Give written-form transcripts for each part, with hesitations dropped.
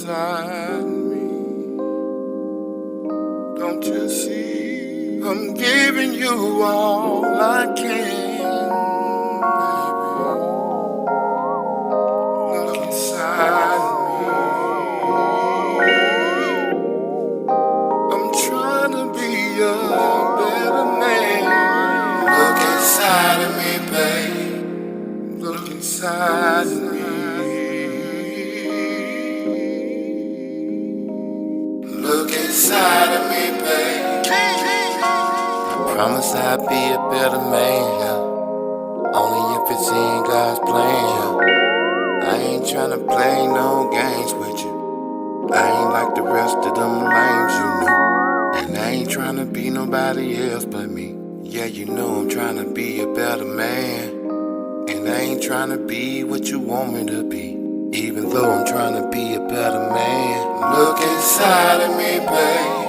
inside me. Don't you see? I'm giving you all I can, baby. Look inside me. I'm trying to be a better man. Look inside of me, babe. Look inside me. Look inside of me, babe. I promise I'll be a better man, yeah. Only if it's in God's plan, yeah. I ain't tryna play no games with you. I ain't like the rest of them lames, you know. And I ain't tryna be nobody else but me. Yeah, you know I'm tryna be a better man. And I ain't tryna be what you want me to be, even though I'm tryna be a better man. Look inside of me, babe.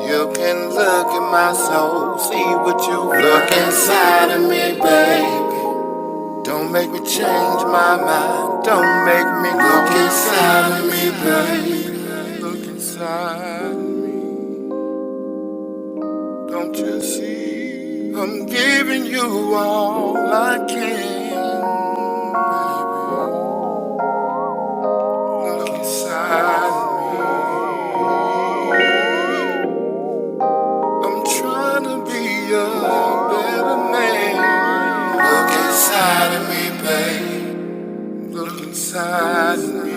You can look at my soul, see what you look inside of me, baby. Don't make me change my mind. Don't make me look inside of me, baby. Look inside of me. Don't you see? I'm giving you all I can, baby. Look inside of me. I'm trying to be a better man. Look inside of me, babe. Look inside of me.